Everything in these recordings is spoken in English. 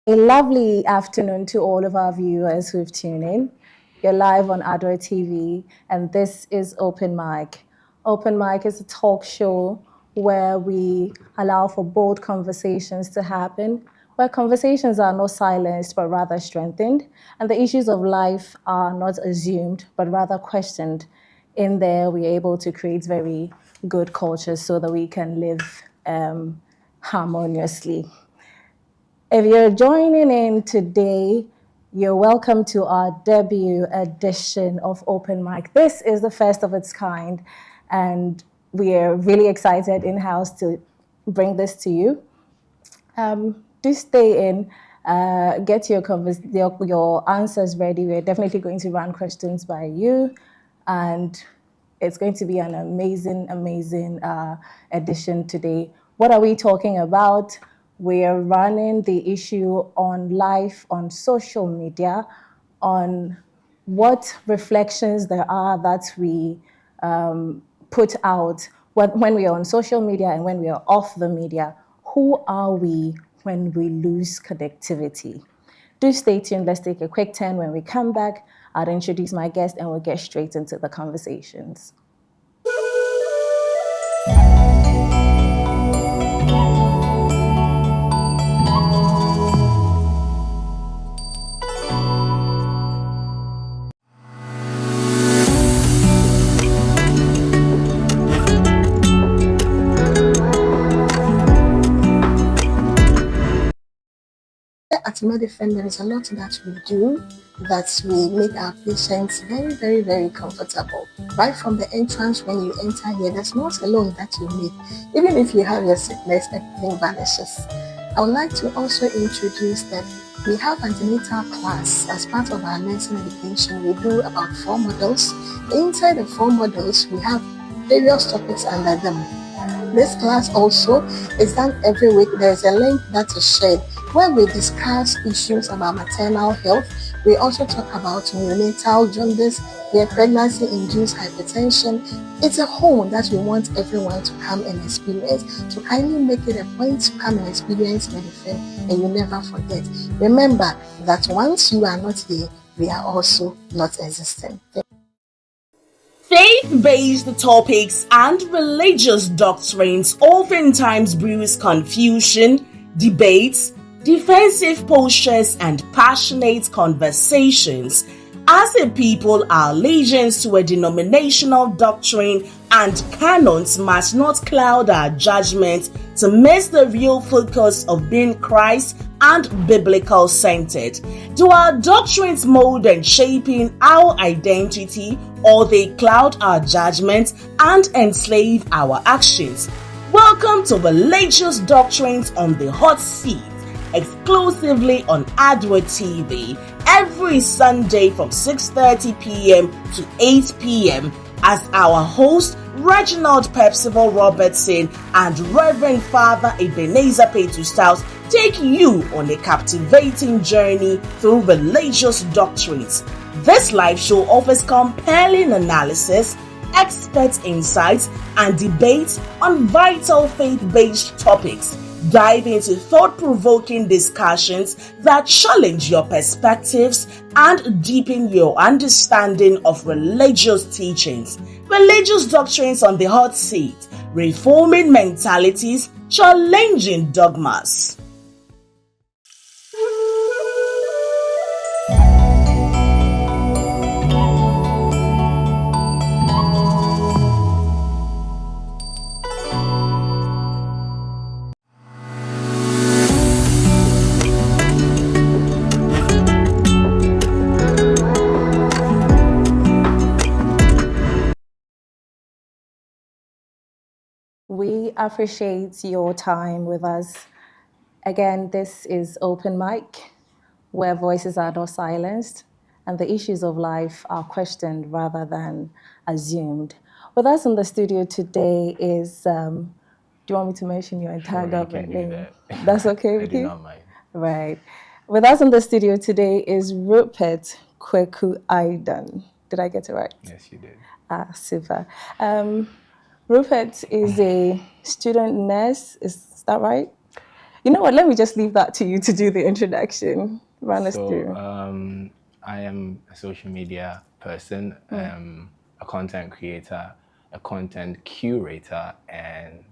A lovely afternoon to all of our viewers who've tuned in. You're live on Adore TV, and this is Open Mic. Open Mic is a talk show where we allow for bold conversations to happen, where conversations are not silenced but rather strengthened, and the issues of life are not assumed but rather questioned. In there, we're able to create very good cultures so that we can live harmoniously. If you're joining in today, you're welcome to our debut edition of Open Mic. This is the first of its kind, and we are really excited in house to bring this to you. Do stay in, get your answers ready. We're definitely going to run questions by you, and it's going to be an amazing edition today. What are we talking about? We're running the issue on life on social media, on what reflections there are that we put out when we are on social media and when we are off the media. Who are we when we lose connectivity? Do stay tuned. Let's take a quick turn. When we come back, I'll introduce my guest and we'll get straight into the conversations. At Medifem, there is a lot that we do that we make our patients very comfortable. Right from the entrance, when you enter here, there's not a loan that you need. Even if you have your sickness, everything vanishes. I would like to also introduce that we have antenatal class as part of our nursing education. We do about 4 modules. Inside the 4 modules, we have various topics under them. This class also is done every week. There's a link that is shared where we discuss issues about maternal health. We also talk about neonatal jaundice, pregnancy-induced hypertension. It's a whole that we want everyone to come and experience. So kindly make it a point to come and experience Medifem, and you never forget. Remember that once you are not here, we are also not existing. Faith-based topics and religious doctrines oftentimes brews confusion, debates, defensive postures, and passionate conversations. As a people, our allegiance to a denominational doctrine and canons must not cloud our judgment to miss the real focus of being Christ and biblical centered. Do our doctrines mold and shaping our identity, or they cloud our judgment and enslave our actions? Welcome to Religious Doctrines on the Hot Seat, exclusively on Adore TV, every Sunday from 6:30 p.m. to 8 p.m. as our host Reginald Percival Robertson and Reverend Father Ebenezer Petrus take you on a captivating journey through religious doctrines. This live show offers compelling analysis, expert insights, and debates on vital faith-based topics. Dive into thought-provoking discussions that challenge your perspectives and deepen your understanding of religious teachings. Religious Doctrines on the Hot Seat, reforming mentalities, challenging dogmas. We appreciate your time with us. Again, this is Open Mic, where voices are not silenced and the issues of life are questioned rather than assumed. With us in the studio today is, do you want me to mention your entire government name? That's okay with you? I do not mind. Right. With us in the studio today is Rupert Kweku Aidan. Did I get it right? Yes, you did. Super. Rupert is a student nurse, is that right? You know what? Let me just leave that to you to do the introduction. Run us through. I am a social media person, a content creator, a content curator, and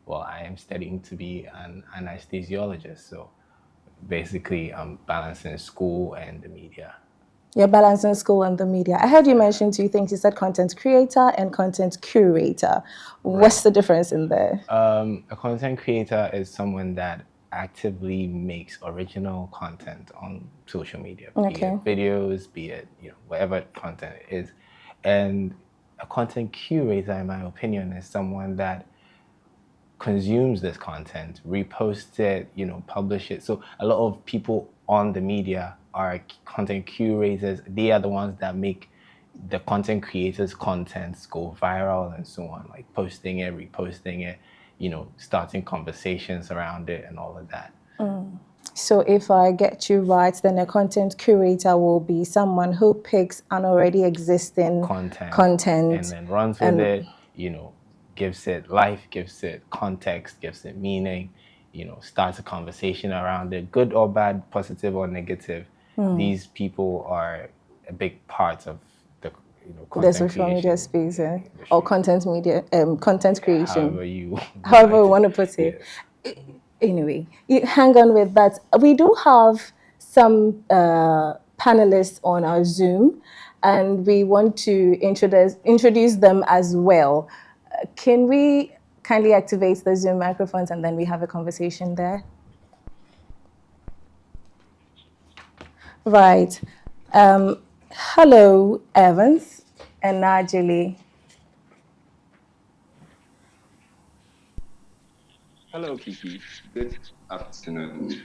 well, I am studying to be an anesthesiologist. So basically, I'm balancing school and the media. You're balancing school and the media. I heard you mention two things. You said content creator and content curator. What's the difference in there? A content creator is someone that actively makes original content on social media, be it videos, be it whatever content it is. And a content curator, in my opinion, is someone that consumes this content, reposts it, publish it. So a lot of people on the media are content curators. They are the ones that make the content creators' contents go viral and so on, like posting it, reposting it, starting conversations around it and all of that. So if I get you right, then a content curator will be someone who picks an already existing content and then runs with it, gives it life, gives it context, gives it meaning, starts a conversation around it, good or bad, positive or negative. These people are a big part of the content social media space or content creation. However you want to put it. Yes. Anyway, you hang on with that. We do have some panelists on our Zoom, and we want to introduce them as well. Can we kindly activate the Zoom microphones and then we have a conversation there? Right. Hello, Evans and Najili. Hello, Kiki. Good afternoon.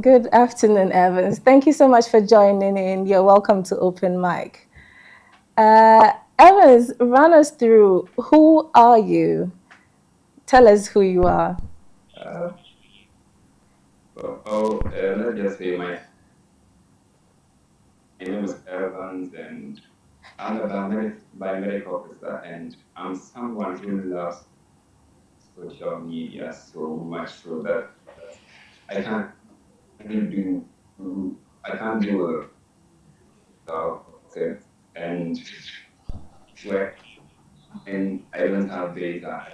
Good afternoon, Evans. Thank you so much for joining in. You're welcome to Open Mic. Evans, run us through. Who are you? Tell us who you are. Let's just say my name is Evans, and I'm a biomedical officer, and I'm someone who loves social media so much so that I can't do without it, and when I don't have data.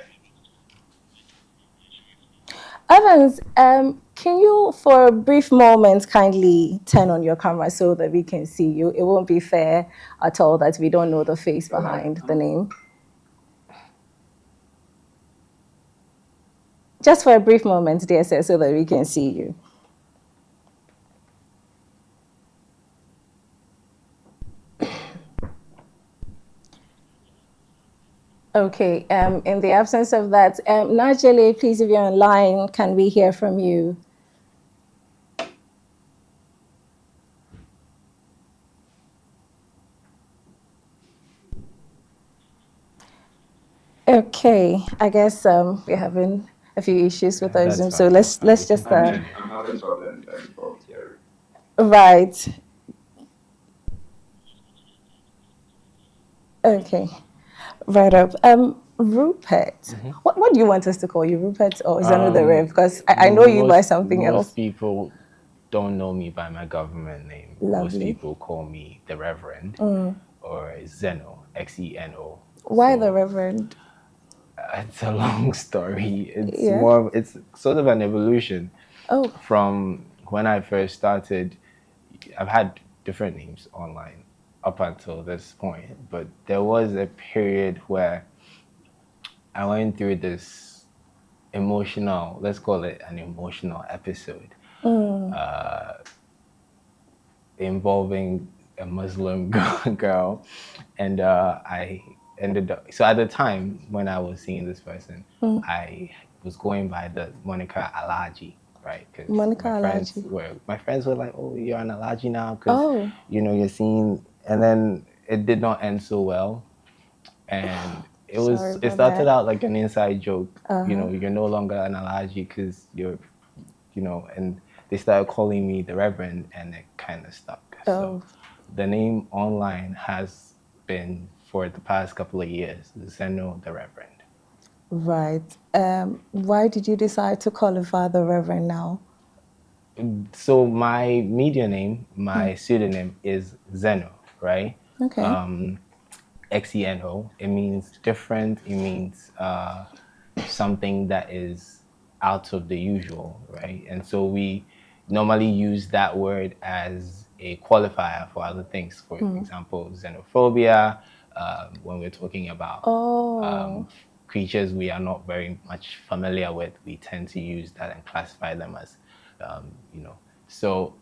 Evans, can you, for a brief moment, kindly turn on your camera so that we can see you? It won't be fair at all that we don't know the face behind the name. Just for a brief moment, dear sir, so that we can see you. Okay, in the absence of that, Najele, please, if you're online, can we hear from you? Okay, I guess we're having a few issues with our Zoom, so let's just... I'm having problems here. Right. Okay. Right up. Rupert. What do you want us to call you, Rupert or Zeno the Rev? Because I know you by something else. Most people don't know me by my government name. Lovely. Most people call me the Reverend or Zeno, Xeno. Why the Reverend? It's a long story. It's sort of an evolution. From when I first started. I've had different names online up until this point, but there was a period where I went through this emotional, let's call it an emotional episode, involving a Muslim girl, and I ended up, so at the time when I was seeing this person, I was going by the moniker Alaji. Right, because my friends were like, "Oh, you're an Alaji now," because you're seeing, and then it did not end so well, and it started out like an inside joke. You're no longer an Alaji because you're, and they started calling me the Reverend, and it kind of stuck. So the name online has been for the past couple of years, Zeno the Reverend. Right. Why did you decide to call your father Reverend now? So my media name, my pseudonym is Zeno, right? Okay. Xeno. It means different. It means something that is out of the usual, right? And so we normally use that word as a qualifier for other things. For example, xenophobia, when we're talking about Oh, creatures we are not very much familiar with, we tend to use that and classify them as, you know. So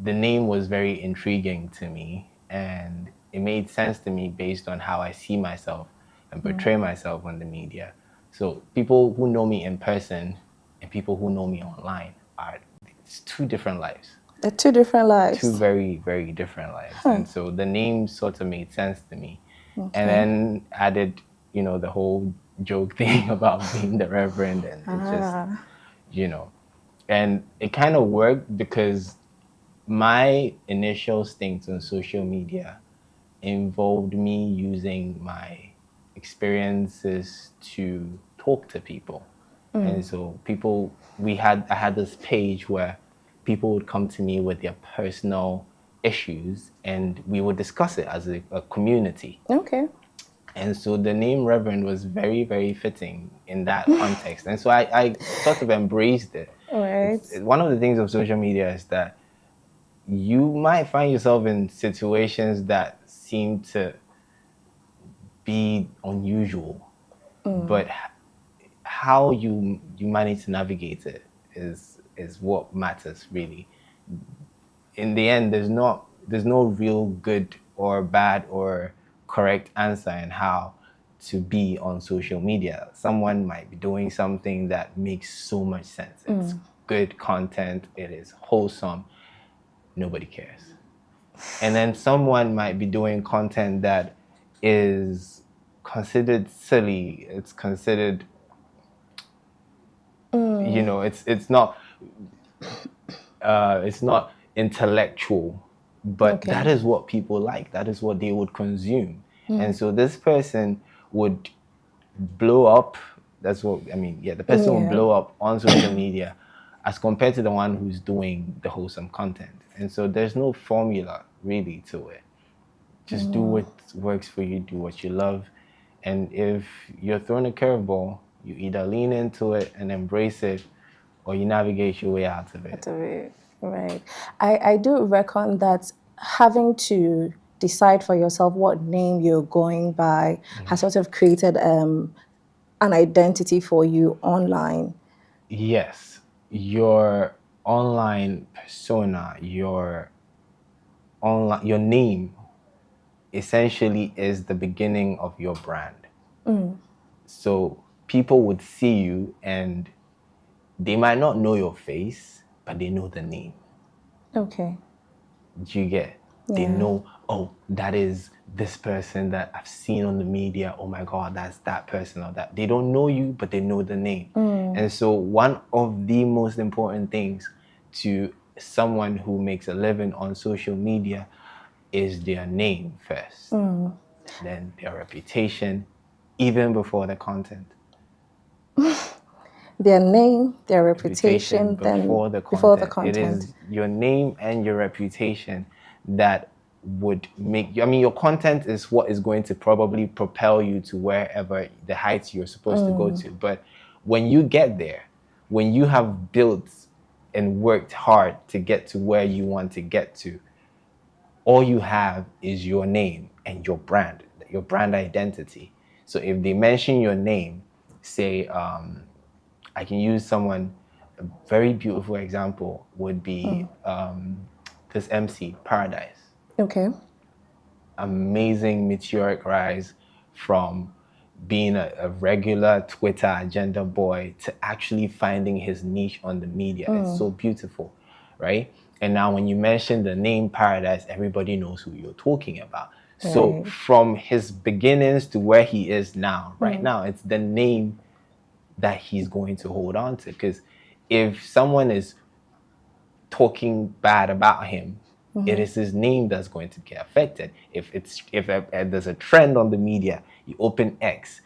the name was very intriguing to me, and it made sense to me based on how I see myself and portray myself on the media. So people who know me in person and people who know me online are, it's two different lives, they're two different two lives. very, very different lives. And so the name sort of made sense to me. And Okay. then added, the whole joke thing about being the reverend, and it just, Ah. you know, and it kind of worked because my initial stints on social media involved me using my experiences to talk to people. And so I had this page where people would come to me with their personal issues and we would discuss it as a community. Okay. And so the name Reverend was very, very fitting in that context. And so I sort of embraced it. All right. One of the things of social media is that you might find yourself in situations that seem to be unusual, but how you manage to navigate it is what matters really. In the end, there's no real good or bad or correct answer in how to be on social media. Someone might be doing something that makes so much sense. It's good content, it is wholesome, nobody cares. And then someone might be doing content that is considered silly. It's considered, it's not intellectual, but Okay. that is what people like. That is what they would consume. And so this person would blow up. That's what I mean. Yeah, the person will Yeah. blow up on social media as compared to the one who's doing the wholesome content. And so there's no formula really to it. Just do what works for you, do what you love. And if you're thrown a curveball, you either lean into it and embrace it, or you navigate your way out of it. Right. I do reckon that having to decide for yourself what name you're going by has sort of created an identity for you online. Yes, your online persona, your name essentially is the beginning of your brand. So people would see you and they might not know your face, but they know the name. Okay. Do you get? They Yeah. know, oh, that is this person that I've seen on the media. Oh my God, that's that person or that. They don't know you, but they know the name. And so one of the most important things to someone who makes a living on social media is their name first, then their reputation, even before the content. Their name, their Reputation reputation, then before the before the content. It content. is your name and your reputation that would make you, I mean, your content is what is going to probably propel you to wherever the heights you're supposed to go to. But when you get there, when you have built and worked hard to get to where you want to get to, all you have is your name and your brand identity. So if they mention your name, say, I can use someone, a very beautiful example would be this MC, Paradise. Okay. Amazing meteoric rise from being a regular Twitter agenda boy to actually finding his niche on the media. It's so beautiful, right? And now when you mention the name Paradise, everybody knows who you're talking about. So Right. from his beginnings to where he is now, right now, it's the name that he's going to hold on to. Because if someone is talking bad about him, it is his name that's going to get affected. If there's a trend on the media, you open X,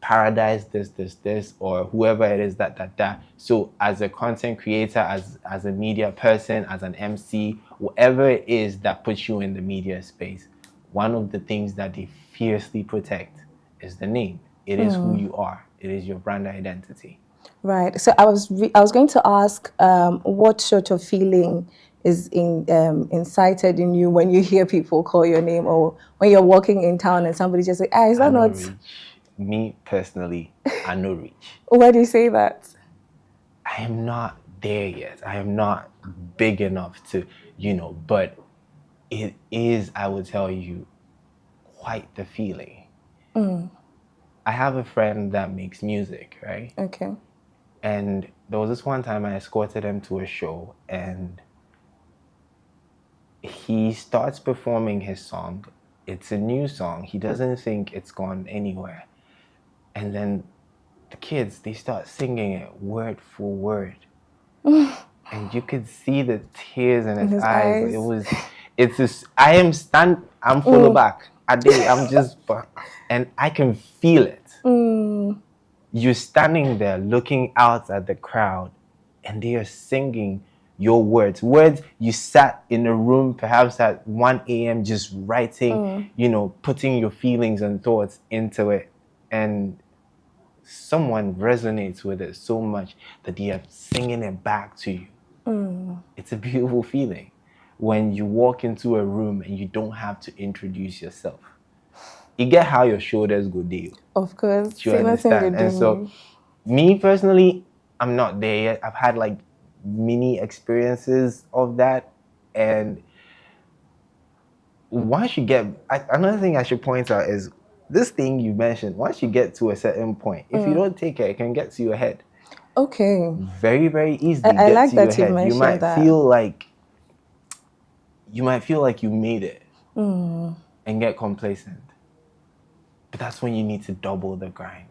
Paradise this, or whoever it is that. So as a content creator, as a media person, as an MC, whatever it is that puts you in the media space, one of the things that they fiercely protect is the name. It is who you are. It is your brand identity. Right. So I was going to ask, what sort of feeling is incited in you when you hear people call your name, or when you're walking in town and somebody just say, "Ah, is that not?" Reach. Me personally, I know reach. Why do you say that? I am not there yet. I am not big enough to, but it is, I would tell you, quite the feeling. I have a friend that makes music, right? Okay. And there was this one time I escorted him to a show, and he starts performing his song. It's a new song. He doesn't think it's gone anywhere. And then the kids, they start singing it word for word. And you could see the tears in his eyes. I'm full back. I'm just, and I can feel it. You're standing there looking out at the crowd, and they are singing your words. Words you sat in a room perhaps at 1 a.m. just writing, putting your feelings and thoughts into it. And someone resonates with it so much that they are singing it back to you. It's a beautiful feeling when you walk into a room and you don't have to introduce yourself. You get how your shoulders go deal. Of course. You understand? And so, me personally, I'm not there yet. I've had like mini experiences of that. And once you get, another thing I should point out is this thing you mentioned, once you get to a certain point, if you don't take it, it can get to your head. Okay. Very, very easily I get like to that your you head. mentioned that. You might feel like you made it and get complacent. But that's when you need to double the grind.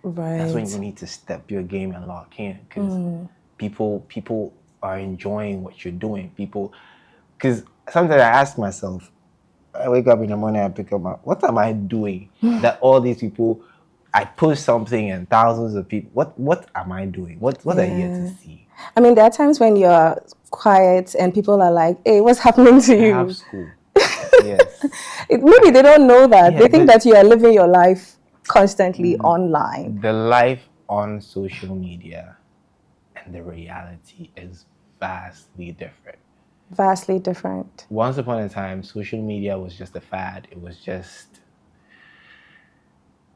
That's when you need to step your game and lock in, because people are enjoying what you're doing. Because sometimes I ask myself, I wake up in the morning, I pick up what am I doing that all these people, I post something and thousands of people, what am I doing? What are you here to see? I mean, there are times when you're quiet and people are like, "Hey, what's happening to you?" I have school. Yes. Maybe they don't know that. They think that you are living your life constantly online. The life on social media and the reality is vastly different. Vastly different. Once upon a time, social media was just a fad. It was just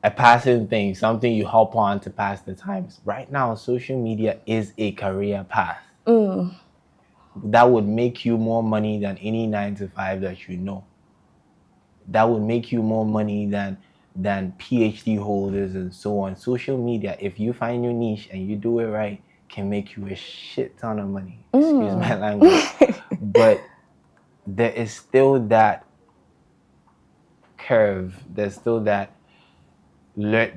a passing thing, something you hop on to pass the time. Right now, social media is a career path. That would make you more money than any 9-to-5 that you know. That would make you more money than PhD holders and so on. Social media, if you find your niche and you do it right, can make you a shit ton of money. Excuse my language. But there is still that curve. There's still that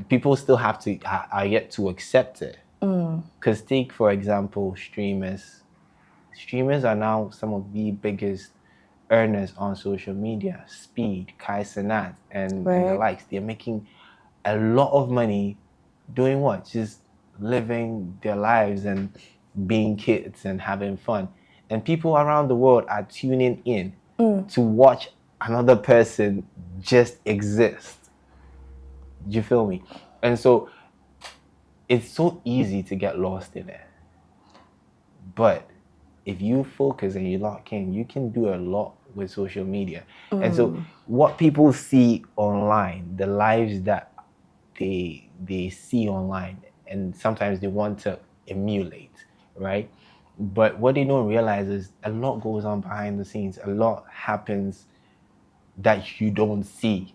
people still have to are yet to accept it. Because take, for example, streamers. Streamers are now some of the biggest earners on social media. Speed, Kai Cenat, and the likes. They're making a lot of money doing what? Just living their lives and being kids and having fun. And people around the world are tuning in to watch another person just exist. Do you feel me? And so it's so easy to get lost in it. But if you focus and you lock in, you can do a lot with social media. And so what people see online, the lives that they see online, and sometimes they want to emulate, right? But what they don't realize is a lot goes on behind the scenes. A lot happens that you don't see.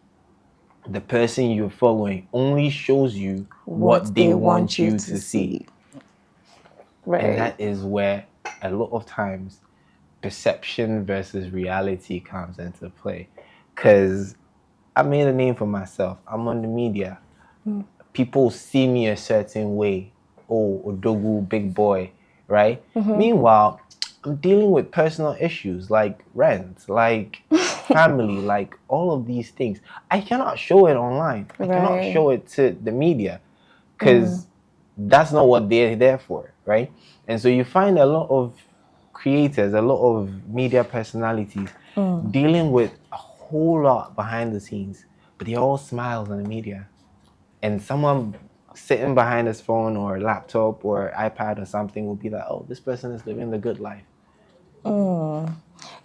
The person you're following only shows you what they want you to see. Right. And that is where a lot of times perception versus reality comes into play. Because I made a name for myself. I'm on the media. People see me a certain way. Oh, Odogu, big boy, right? Meanwhile, I'm dealing with personal issues like rent, like family, like all of these things. I cannot show it online. I cannot show it to the media because that's not what they're there for, right? And so you find a lot of creators, a lot of media personalities dealing with a whole lot behind the scenes, but they're all smiles on the media. And someone sitting behind his phone or laptop or iPad or something will be like, oh, this person is living the good life.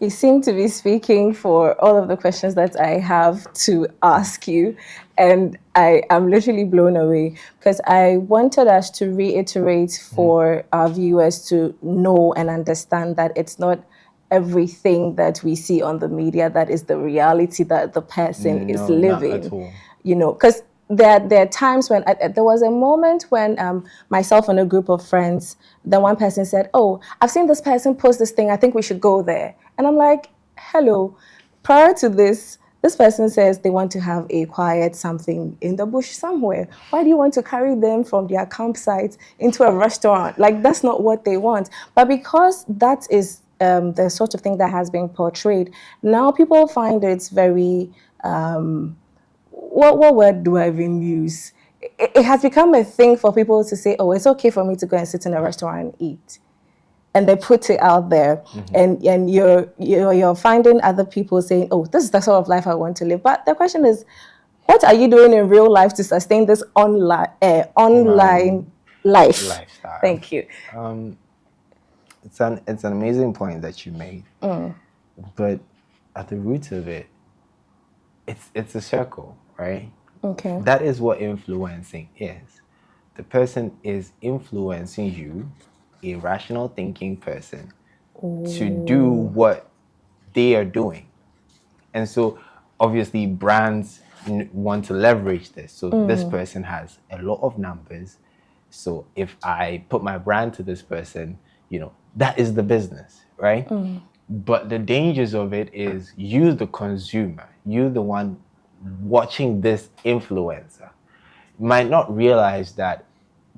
You seem to be speaking for all of the questions that I have to ask you. And I am literally blown away because I wanted us to reiterate for our viewers to know and understand that it's not everything that we see on the media that is the reality that the person is living. Not at all. You know, because there are times when there was a moment when myself and a group of friends, then one person said, oh, I've seen this person post this thing, I think we should go there. And I'm like, hello, prior to this person says they want to have a quiet something in the bush somewhere. Why do you want to carry them from their campsite into a restaurant? Like, that's not what they want. But because that is the sort of thing that has been portrayed, now people find it's very what word do I even use? It has become a thing for people to say, oh, it's okay for me to go and sit in a restaurant and eat. And they put it out there. And you're finding other people saying, oh, this is the sort of life I want to live. But the question is, what are you doing in real life to sustain this online life? Lifestyle. Thank you. It's an amazing point that you made. But at the root of it, it's a circle, right? Okay. That is what influencing is. The person is influencing you, a rational thinking person, to do what they are doing. And so obviously brands want to leverage this. So this person has a lot of numbers. So if I put my brand to this person, that is the business, right? But the dangers of it is you, the consumer, you, the one watching this influencer, might not realize that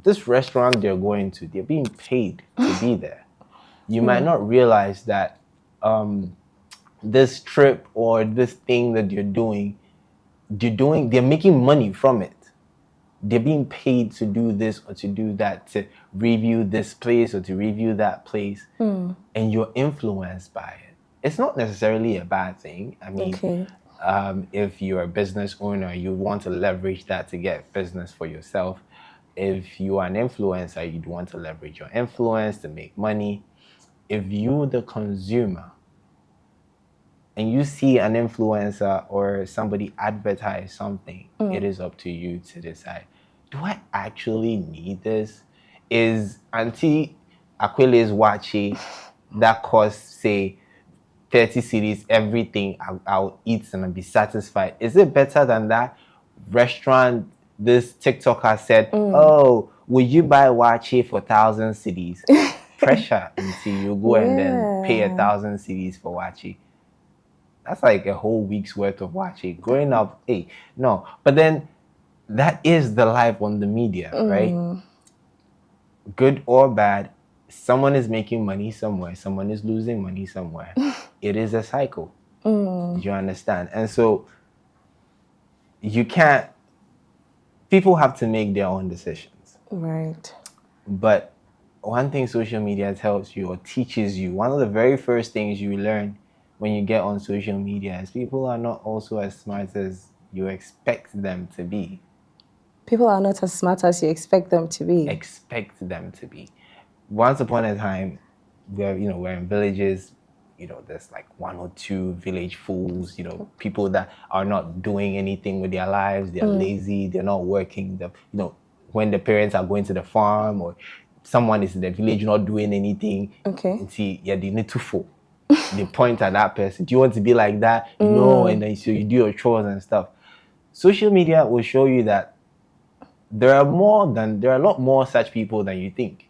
this restaurant they're going to, they're being paid to be there. You might not realize that this trip or this thing that they're making money from it. They're being paid to do this or to do that, to review this place or to review that place, and you're influenced by it. It's not necessarily a bad thing. I mean, if you're a business owner, you want to leverage that to get business for yourself. If you are an influencer, you'd want to leverage your influence to make money. If you're the consumer and you see an influencer or somebody advertise something, it is up to you to decide, do I actually need this? Is Auntie Aquile's watching that costs, say, 30 cedis, everything I'll eat and I'll be satisfied? Is it better than that restaurant this TikToker said, oh, would you buy wachi for 1,000 cedis? Pressure until you go and then pay 1,000 cedis for wachi. That's like a whole week's worth of wachi. Growing up, no. But then that is the life on the media, right? Good or bad, someone is making money somewhere, someone is losing money somewhere. It is a cycle. You understand? And so people have to make their own decisions. Right. But one thing social media tells you or teaches you, one of the very first things you learn when you get on social media is people are not also as smart as you expect them to be. People are not as smart as you expect them to be. Expect them to be. Once upon a time, we're in villages, there's like one or two village fools, people that are not doing anything with their lives. They're lazy. They're not working. When the parents are going to the farm or someone is in the village not doing anything. Okay. And see, they need to fall. They point at that person. Do you want to be like that? No. And then so you do your chores and stuff. Social media will show you that there are a lot more such people than you think.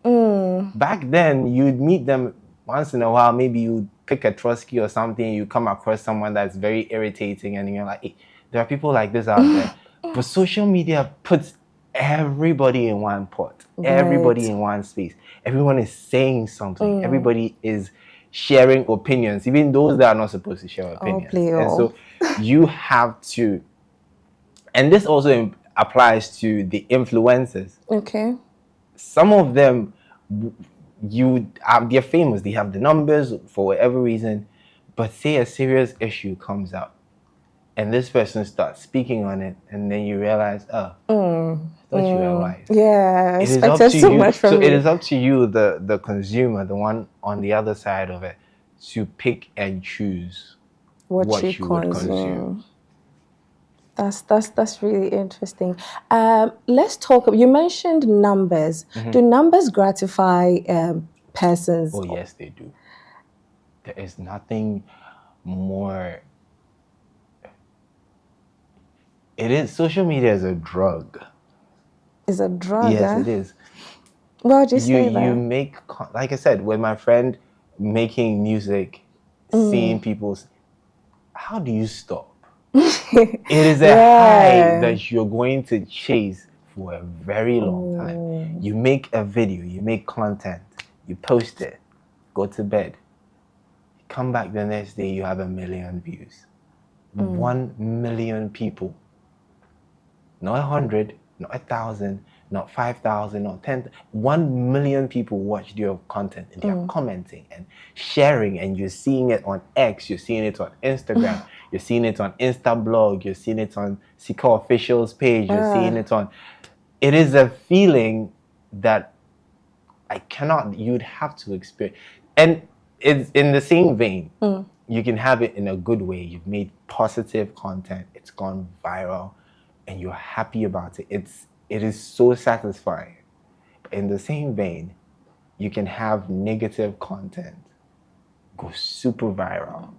Back then, you'd meet them once in a while. Maybe you pick a Trotsky or something. You come across someone that's very irritating, and you're like, hey, there are people like this out there. But social media puts everybody in one pot, everybody in one space. Everyone is saying something. Everybody is sharing opinions, even those that are not supposed to share opinions. And so you have to, and this also applies to the influencers. Okay. Some of them, they're famous, they have the numbers for whatever reason, but say a serious issue comes up and this person starts speaking on it, and then you realize, oh, I thought you were wise. Yeah, it is up to so you. much from so you. It is up to you, the consumer, the one on the other side of it, to pick and choose what you would consume. That's really interesting. Let's talk. You mentioned numbers. Do numbers gratify persons? Oh yes, they do. There is nothing more. It is, social media is a drug. Is a drug? Yes, it is. Why would you say that? You make, like I said, with my friend making music, seeing people's, how do you stop? It is a high that you're going to chase for a very long time. You make a video, you make content, you post it, go to bed, come back the next day, you have 1 million views. 1 million people. Not 100, not 1,000, not 5,000, not 10. 1 million people watched your content, and they're commenting and sharing, and you're seeing it on X, you're seeing it on Instagram, you're seeing it on Instablog, you're seeing it on Sika Official's page, you're seeing it on. It is a feeling that you'd have to experience. And it's in the same vein. You can have it in a good way. You've made positive content, it's gone viral, and you're happy about it. It is so satisfying. In the same vein, you can have negative content go super viral,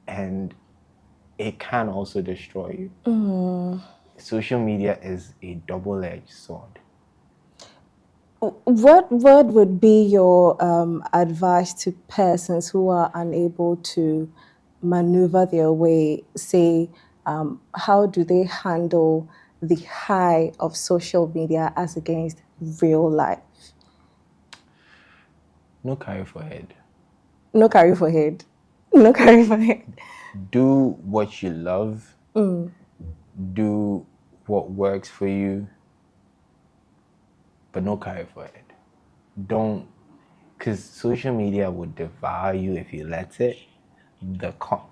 and it can also destroy you. Social media is a double-edged sword. What would be your advice to persons who are unable to maneuver their way? Say, how do they handle the high of social media as against real life? No carry for head. No carry for head. No carry for head. Do what you love. Do what works for you. But no carry for head. Don't, because social media will devour you if you let it.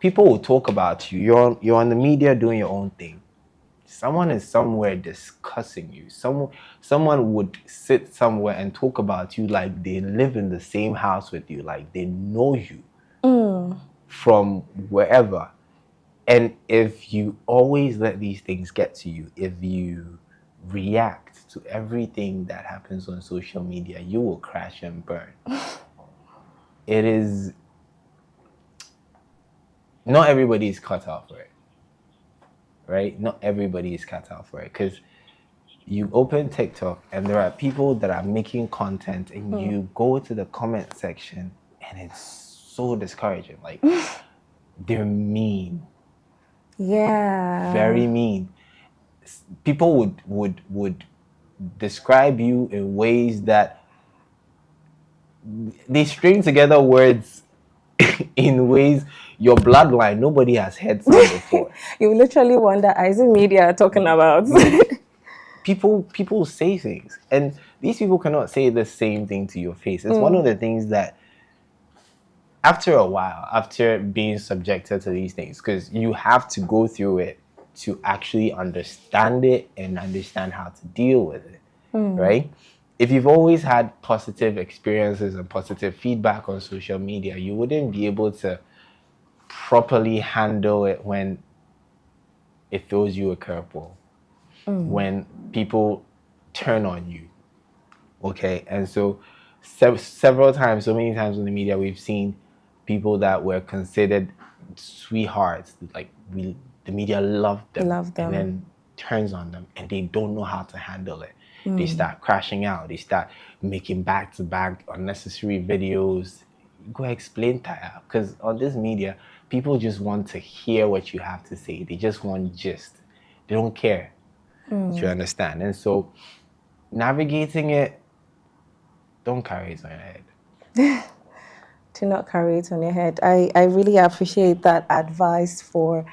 People will talk about you. You're on the media doing your own thing. Someone is somewhere discussing you. Someone would sit somewhere and talk about you like they live in the same house with you, like they know you from wherever. And if you always let these things get to you, if you react to everything that happens on social media, you will crash and burn. It is, not everybody is cut out for it, right? Not everybody is cut out for it, because you open TikTok and there are people that are making content, and you go to the comment section and it's so discouraging. Like, they're mean. Yeah. Very mean. People would describe you in ways that they string together words in ways, your bloodline, nobody has heard some before. You literally wonder, is it media talking about? People say things, and these people cannot say the same thing to your face. It's one of the things that, after a while, after being subjected to these things, because you have to go through it to actually understand it and understand how to deal with it, right? If you've always had positive experiences and positive feedback on social media, you wouldn't be able to properly handle it when it throws you a curveball, when people turn on you, okay? And so several times, so many times in the media, we've seen people that were considered sweethearts, like the media loved them, and then turns on them, and they don't know how to handle it. They start crashing out. They start making back-to-back unnecessary videos. Go explain, Taya, because on this media, people just want to hear what you have to say. They just want gist. They don't care. Do you understand? And so, navigating it, don't carry it on your head. To not carry it on your head. I really appreciate that advice for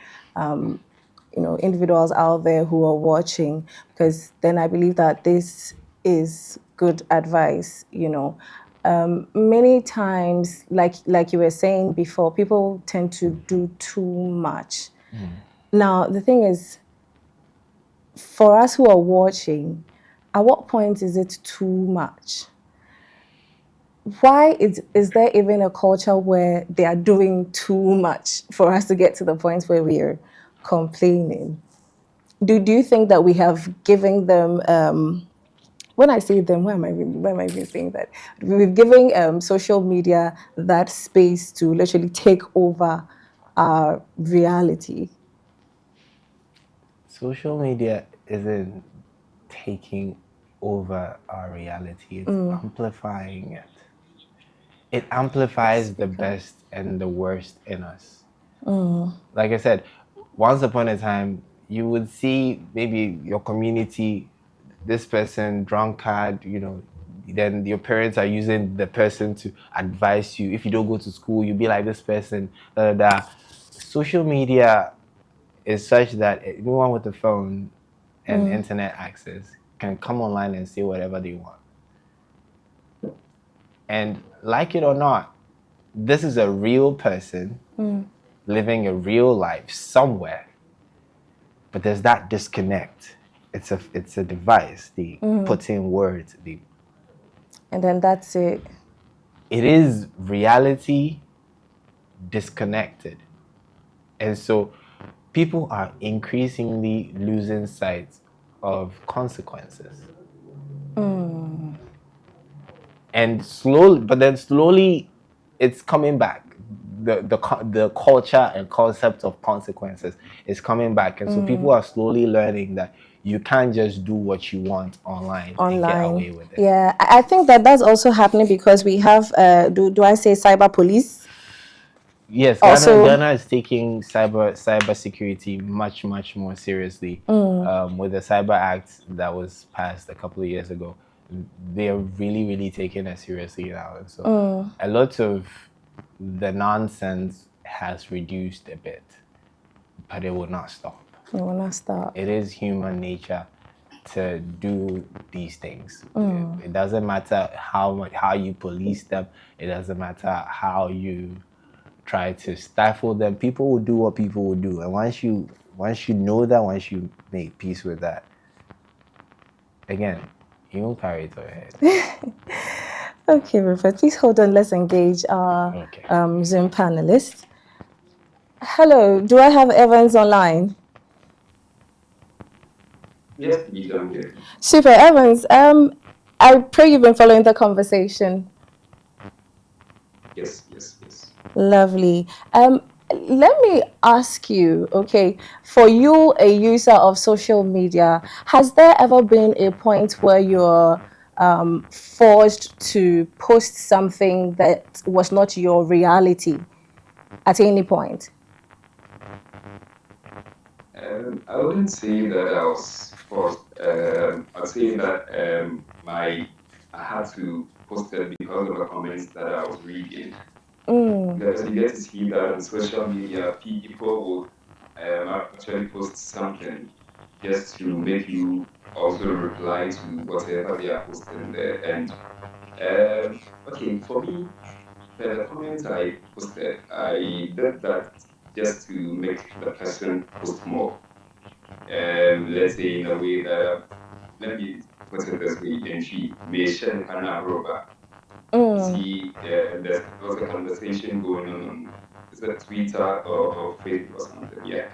individuals out there who are watching, because then I believe that this is good advice. Many times, like you were saying before, people tend to do too much. Now the thing is, for us who are watching, at what point is it too much? Why is there even a culture where they are doing too much for us to get to the point where we are complaining? Do you think that we have given them, when I say them, why am I even saying that? We've given social media that space to literally take over our reality. Social media isn't taking over our reality, it's amplifying it. It amplifies the best and the worst in us. Like I said, once upon a time, you would see maybe your community, this person, drunkard, then your parents are using the person to advise you. If you don't go to school, you'll be like this person, da da da. Social media is such that anyone with a phone and internet access can come online and say whatever they want. And like it or not, this is a real person living a real life somewhere. But there's that disconnect. It's a device. They put in words. And then that's it. It is reality disconnected. And so people are increasingly losing sight of consequences. And slowly it's coming back. The culture and concept of consequences is coming back, and so people are slowly learning that you can't just do what you want online and get away with it. Yeah, I think that's also happening because we have do I say cyber police? Yes, Also, Ghana is taking cyber security much more seriously. With the Cyber Act that was passed a couple of years ago, they are really taking it seriously now. And so a lot of the nonsense has reduced a bit, but it will not stop. It will not stop. It is human nature to do these things. It doesn't matter how you police them. It doesn't matter how you try to stifle them. People will do what people will do, and once you know that, once you make peace with that, again, you won't carry it on your head. Okay, Rupert, please hold on. Let's engage our Zoom panelists. Hello, do I have Evans online? Yes, please, I'm here. Super, Evans. I pray you've been following the conversation. Yes. Lovely. Let me ask you, okay, for you, a user of social media, has there ever been a point where you're forced to post something that was not your reality at any point? I wouldn't say that I was forced. I'd say that I had to post it because of the comments that I was reading. Because you get to see that on social media, people would actually post something just to make you also reply to whatever they are posting there. And okay, for me, the comments I posted, I did that just to make the person post more. Let's say in a way that, let me put it this way, and she may share the Roba. See, there was a conversation going on is that Twitter or Facebook or something, yeah.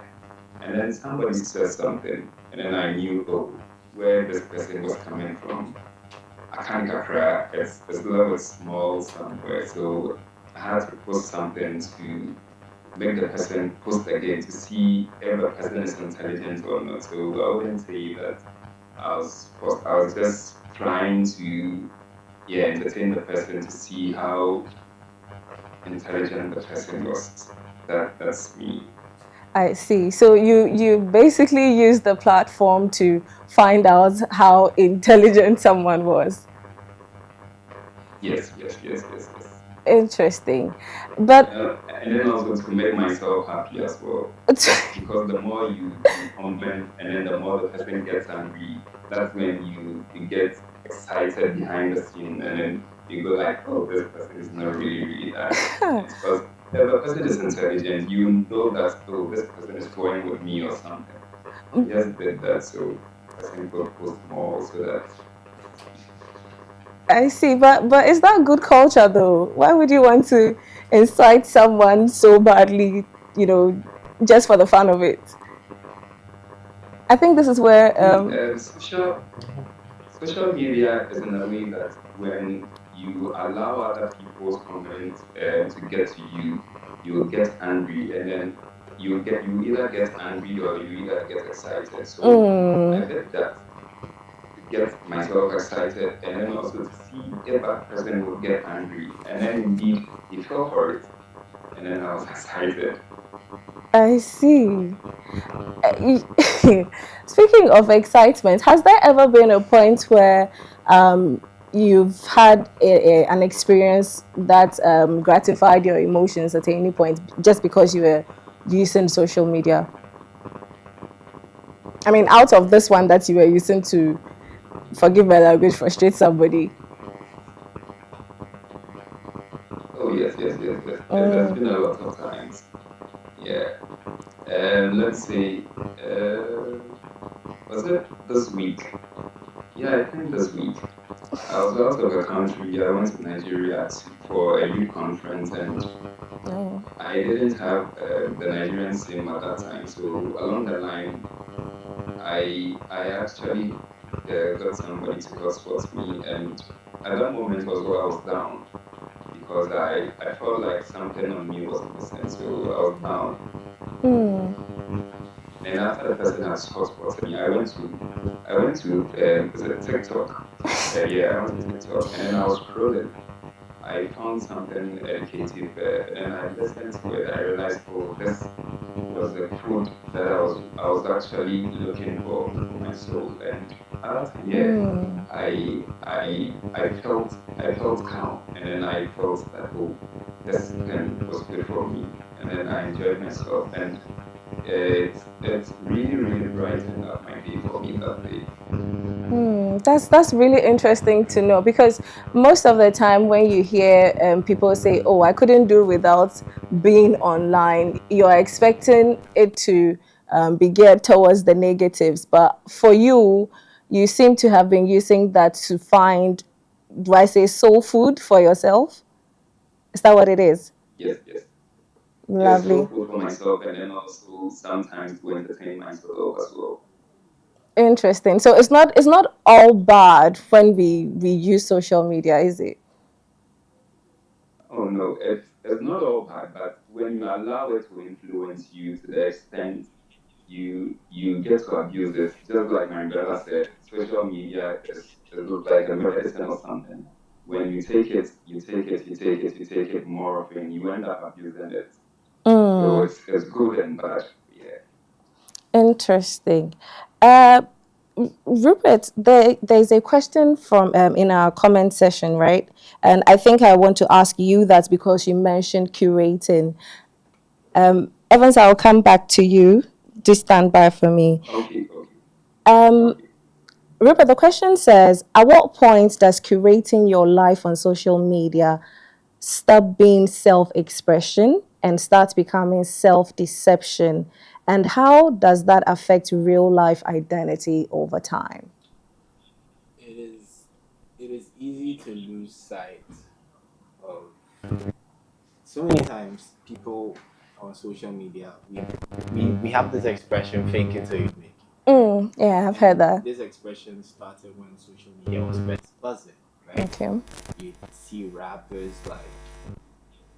And then somebody said something, and then I knew, oh, where this person was coming from. I can't cry. It's a little bit small somewhere, so I had to post something to make the person post again to see if the person is intelligent or not. So I wouldn't say that I was just trying to entertain the person to see how intelligent the person was. That's me. I see. So you basically use the platform to find out how intelligent someone was. Yes. Interesting. But and then also to make myself happy as well. Because the more you comment and then the more the person gets angry, that's when you get excited behind the scene and then you go like, oh, this person is not really that. And because if the person is intelligent, you know that, oh, this person is toying with me or something. I just did that so the person could post more so that. I see, but is that good culture though? Why would you want to incite someone so badly, just for the fun of it? I think this is where social media is in a way that when you allow other people's comments to get to you, you will get angry, and then you either get angry or you either get excited. So I did that to get myself excited, and then also to see if that person would get angry, and then indeed he fell for it, and then I was excited. I see. Speaking of excitement, has there ever been a point where you've had an experience that gratified your emotions at any point just because you were using social media? I mean, out of this one that you were using to, forgive my language, frustrate somebody. Oh, yes. There's been a lot of times. Yeah. Let's say, was it this week? Yeah, I think this week. I was out of the country. I went to Nigeria for a youth conference, and I didn't have the Nigerian SIM at that time. So along the line, I actually got somebody to hotspot me, and at that moment was where I was down because I felt like something on me was missing, so I was down. And after the person has hotspotted me, I went to TikTok. Yeah, I went to TikTok, and then I was scrolling. I found something educative, and I listened to it. I realized, oh, this was the food that I was actually looking for my soul. And at that time, yeah, I felt calm, and then I felt that, oh, this thing was good for me, and then I enjoyed myself, and it's really brightened up my day for me that day. That's really interesting to know, because most of the time when you hear people say, oh, I couldn't do without being online, you're expecting it to be geared towards the negatives. But for you, you seem to have been using that to find, do I say, soul food for yourself? Is that what it is? Yes. Lovely. Soul food for myself, and then also sometimes to entertain myself as well. Interesting. So it's not all bad when we use social media, is it? Oh no, it's not all bad, but when you allow it to influence you to the extent you get to abuse it, just like my brother said, social media is like a medicine or something. When you take it, you take it more often, you end up abusing it. So it's good and bad. Yeah. Interesting. Rupert, there's a question from in our comment session, right? And I think I want to ask you that because you mentioned curating. Evans, I'll come back to you. Just stand by for me. Okay. Rupert, the question says, at what point does curating your life on social media stop being self-expression and start becoming self-deception? And how does that affect real life identity over time? It is easy to lose sight of so many times people on social media. We have this expression, fake it till you make it. Yeah, I've heard that. This expression started when social media was first buzzing, right? Okay. You see rappers like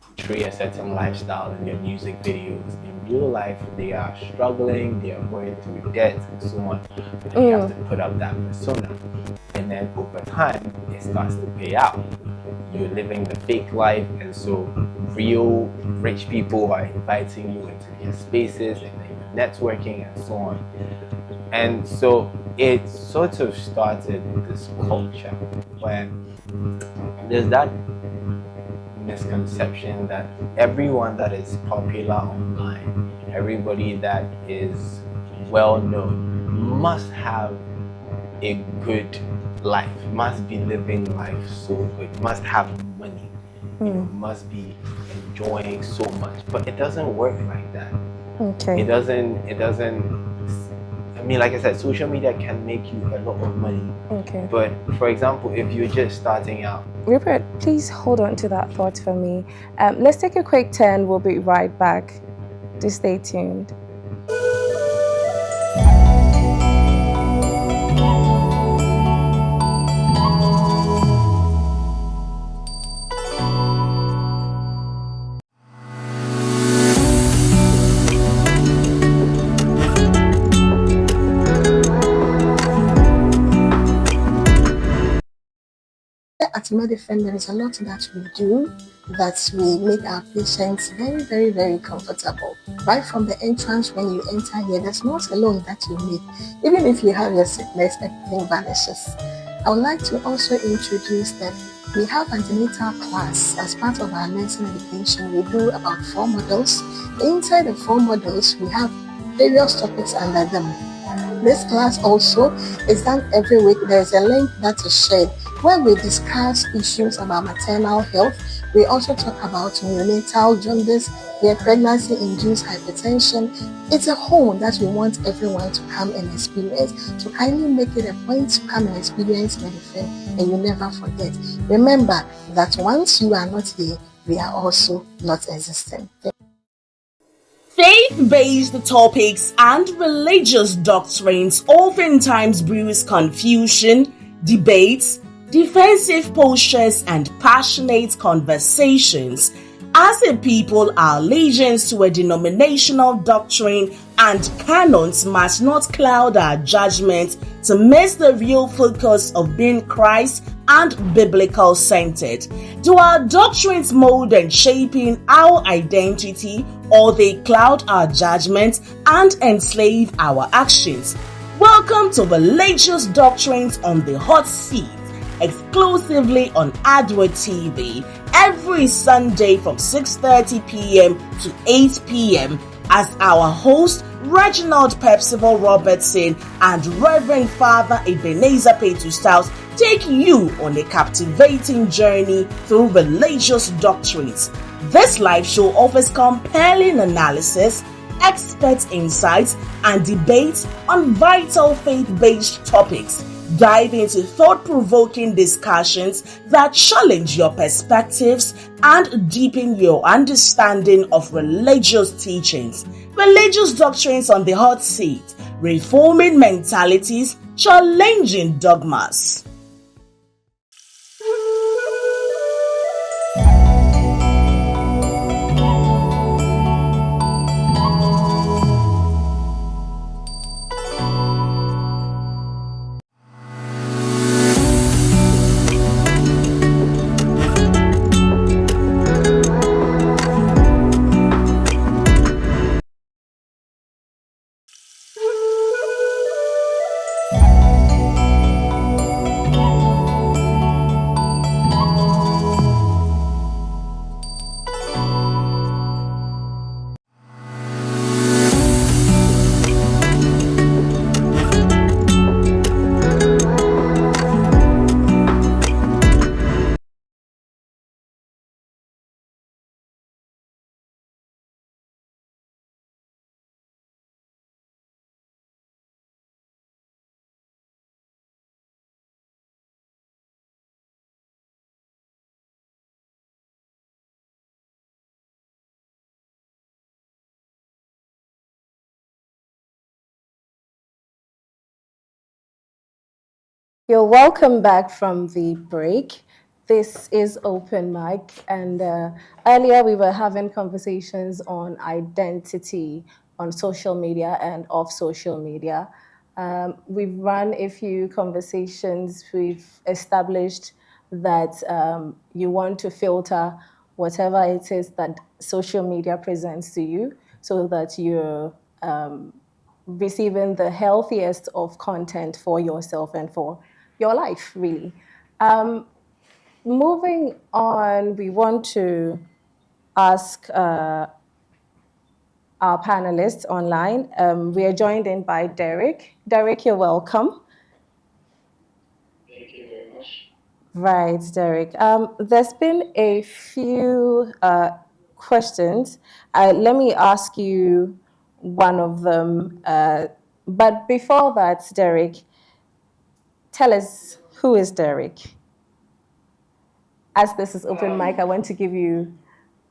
portray a certain lifestyle in their music videos. In real life, they are struggling, they are going through debt and so on. But then you have to put up that persona. And then over time, it starts to pay out. You're living the fake life, and so real rich people are inviting you into their spaces and then you're networking and so on. And so it sort of started this culture where there's that misconception that everyone that is popular online, everybody that is well known, must have a good life, must be living life so good, must have money, must be enjoying so much. But it doesn't work like that. Okay. It doesn't. I mean, like I said, social media can make you a lot of money. Okay. But for example, if you're just starting out. Rupert, please hold on to that thought for me. Let's take a quick turn. We'll be right back. Do stay tuned. At Medifend, there is a lot that we do that we make our patients very, very, very comfortable. Right from the entrance, when you enter here, there's not a loan that you need. Even if you have your sickness, everything vanishes. I would like to also introduce that we have antenatal class as part of our nursing education. We do about 4 modules. Inside the 4 modules, we have various topics under them. This class also is done every week. There's a link that is shared where we discuss issues about maternal health. We also talk about neonatal jaundice, pregnancy-induced hypertension. It's a whole that we want everyone to come and experience. So kindly make it a point to come and experience Medifend, and you never forget. Remember that once you are not here, we are also not existing. Faith-based topics and religious doctrines oftentimes brews confusion, debates, defensive postures, and passionate conversations. As a people, our allegiance to a denominational doctrine and canons must not cloud our judgment to miss the real focus of being Christ and biblical centered. Do our doctrines mold and shaping our identity, or they cloud our judgment and enslave our actions? Welcome to Religious Doctrines on the Hot Seat, exclusively on Adward TV, every Sunday from 6:30 p.m. to 8 p.m. as our host Reginald Percival Robertson and Reverend Father Ebenezer Petustaus take you on a captivating journey through religious doctrines. This live show offers compelling analysis, expert insights, and debates on vital faith-based topics. Dive into thought-provoking discussions that challenge your perspectives and deepen your understanding of religious teachings. Religious Doctrines on the Hot Seat, reforming mentalities, challenging dogmas. You're welcome back from the break. This is Open Mic, and earlier we were having conversations on identity on social media and off social media. We've run a few conversations. We've established that you want to filter whatever it is that social media presents to you so that you're receiving the healthiest of content for yourself and for your life, really. moving on, we want to ask our panelists online. We are joined in by Derek. Derek, you're welcome. Thank you very much. Right, Derek. There's been a few questions. Let me ask you one of them. But before that, Derek, tell us, who is Derek? As this is open mic, I want to give you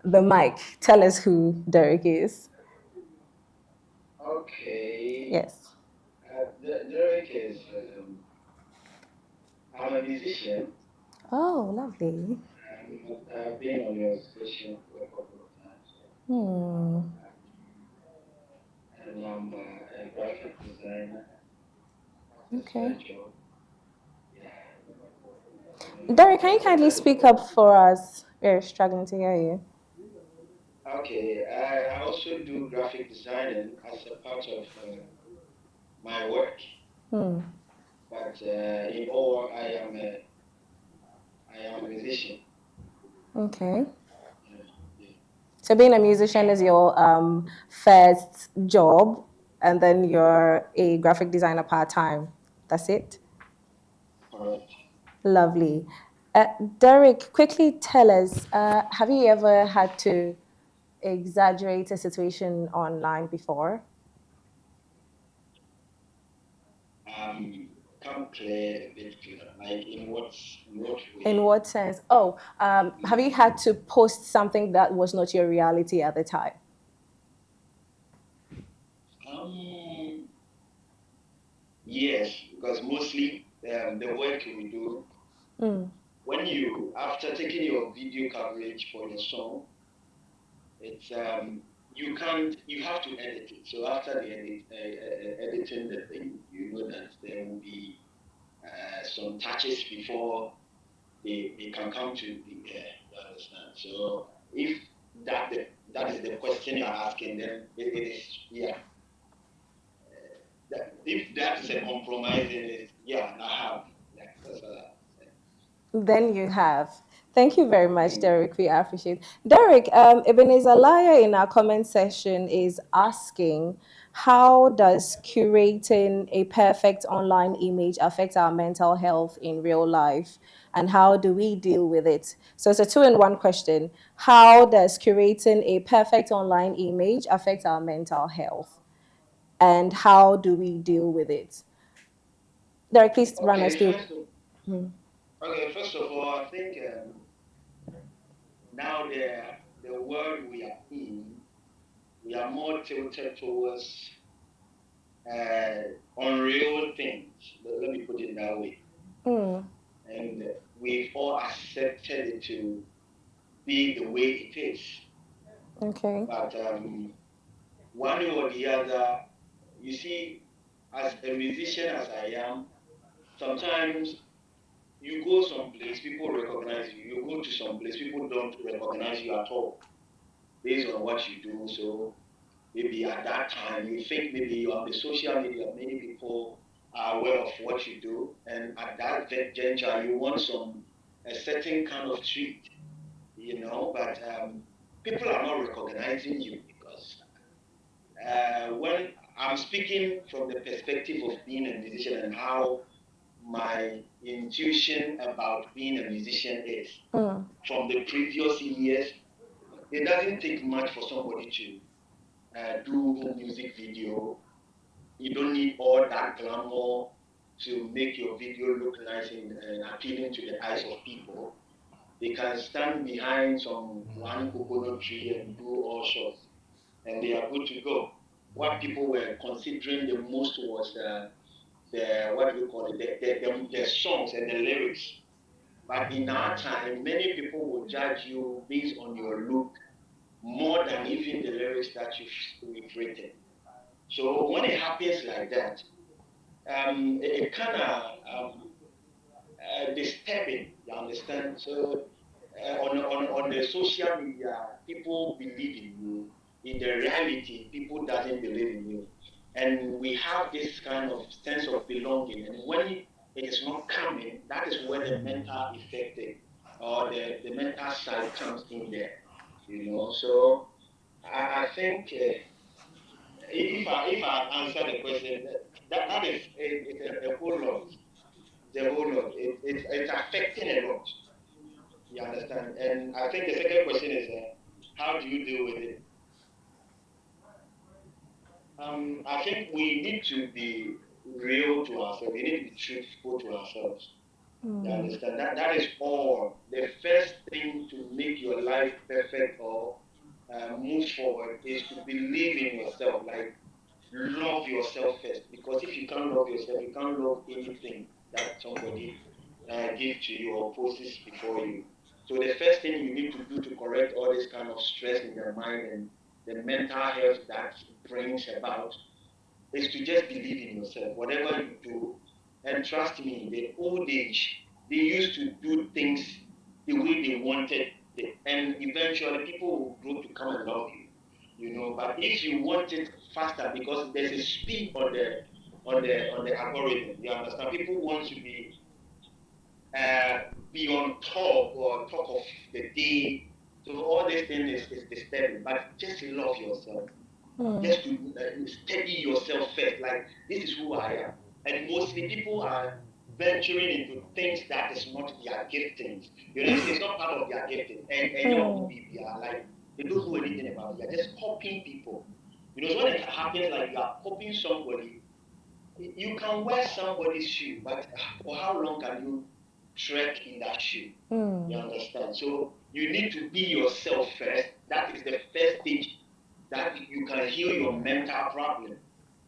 the mic. Tell us who Derek is. Okay. Yes. Derek is, I'm a musician. Oh, lovely. I've been on your station for a couple of times. Hmm. And I'm a graphic designer. That's a Okay. side job. Yeah. Derek, can you kindly speak up for us? We're struggling to hear you. Okay. I also do graphic designing as a part of my work. Hmm. But in all, I am a musician. Okay. Yeah. Yeah. So being a musician is your first job, and then you're a graphic designer part time. That's it. Correct. Lovely. Derek, quickly tell us: have you ever had to exaggerate a situation online before? Come clear a bit clearer. Like in what In way? what sense? Oh, have you had to post something that was not your reality at the time? Um, yes, because mostly the work we do, Mm. when you after taking your video coverage for your song, it's you have to edit it. So after the editing the thing, you know that there will be some touches before they can come to the air. You understand? So if that is the question you're asking, then it is, yeah. If that's a compromise, then it's, yeah, I have. Yeah, that's what I say. Then you have. Thank you very much, Thank you. Derek. We appreciate. Derek, Ebenezer Laya in our comment section is asking, how does curating a perfect online image affect our mental health in real life, and how do we deal with it? So it's a two-in-one question. How does curating a perfect online image affect our mental health, and how do we deal with it? Derek, please run us Okay, through. first of all, I think now the world we are in, we are more tilted towards uh, unreal things. Let me put it that way. Mm, And we've all accepted it to be the way it is. okay. But one way or the other, you see, as a musician as I am, sometimes you go someplace, people recognize you. You go to some place, people don't recognize you at all based on what you do. So maybe at that time, you think maybe on the social media, many people are aware of what you do. And at that juncture, you want a certain kind of treat, but people are not recognizing you because when I'm speaking from the perspective of being a musician and how my intuition about being a musician is Mm, from the previous years, it doesn't take much for somebody to do a music video. You don't need all that glamour to make your video look nice and appealing to the eyes of people. They can stand behind some one coconut tree and do all shots, and they are good to go. What people were considering the most was the what do you call it, the songs and the lyrics. But in our time, many people will judge you based on your look more than even the lyrics that you've written. So when it happens like that, it kind of disturbing. You understand? So on the social media, people believe in you. In the reality, people doesn't believe in you, and we have this kind of sense of belonging. And when it is not coming, that is where the mental effect is. or the mental side comes in there, you know. So I think if I answer the question, that is it's a whole lot. It's a whole lot. It's affecting a lot. You understand? And I think the second question is, how do you deal with it? I think we need to be real to ourselves. We need to be truthful to ourselves. You understand? That is all. The first thing to make your life perfect or move forward is to believe in yourself. Like, love yourself first. Because if you can't love yourself, you can't love anything that somebody gives to you or poses before you. So the first thing you need to do to correct all this kind of stress in your mind and the mental health that brings about is to just believe in yourself, whatever you do. And trust me, in the old age, they used to do things the way they wanted it. And eventually people will grow to come and love you. You know, but if you want it faster, because there's a speed on the algorithm, you understand? People want to be on top or top of the day. So all this thing is disturbing. But just love yourself, just to steady yourself first. Like, this is who I am. And mostly people are venturing into things that is not their giftings. You know, it's not part of their gifting. And they are like, they don't know anything about it. They're just copying people. You know, so when it happens like you are copying somebody, you can wear somebody's shoe, but for how long can you trek in that shoe? You understand? So you need to be yourself first. That is the first stage that you can heal your mental problem.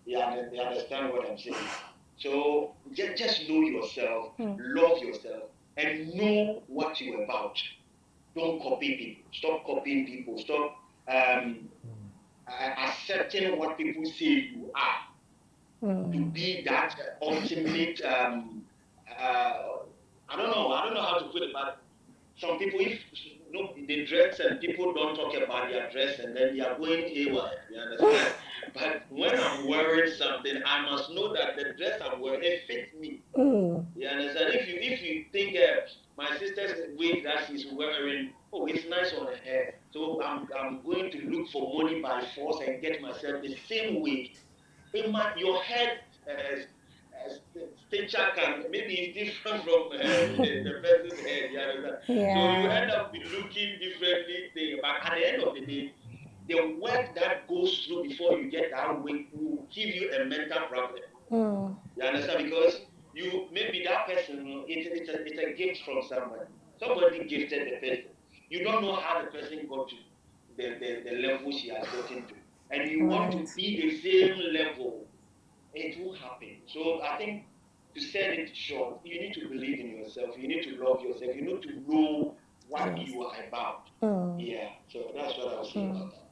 You understand what I'm saying? So just know yourself, love yourself, and know what you're about. Don't copy people. Stop copying people. Stop accepting what people say you are to be that ultimate. I don't know how to put it, but some people, if they dress and people don't talk about their dress, and then they are going haywire. You understand? But when I'm wearing something, I must know that the dress I'm wearing, it fits me. You understand? If you think my sister's wig that she's wearing, oh, it's nice on her hair, so I'm going to look for money by force and get myself the same wig. Your head stature can maybe it's different from the person's head. You understand? So you end up looking differently. But at the end of the day, the work that goes through before you get that weight will give you a mental problem. You understand? Because you maybe that person, it's a gift from somebody. Somebody gifted the person. You don't know how the person got to the level she has gotten to. And you want to be the same level, it will happen. So I think, to set it short, you need to believe in yourself. You need to love yourself. You need to know what you are about. Yeah. So that's what I was saying about that.